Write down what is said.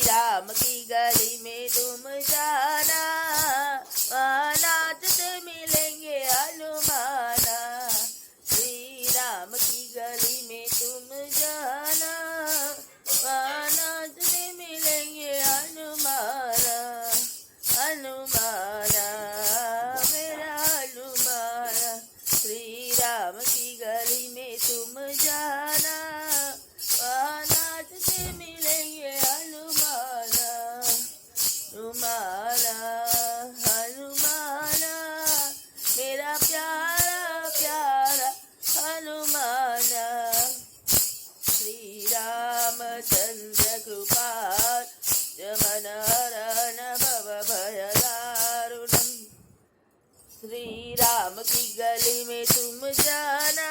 राम की गली में तुम जाना, वहाँ नाचते मिलेंगे हनुमाना। श्री राम की गली में तुम जाना, वहाँ नाचते मिलेंगे हनुमाना। हनुमाना मेरा हनुमाना, श्री राम की गली में तुम जाना, वहाँ नाचते मिलेंगे हनुमाना। हनुमाना हनुमाना मेरा प्यारा प्यारा हनुमाना। श्री रामचंद्र कृपाल मनहरण भव भय दारुणम। श्री राम की गली में तुम जाना,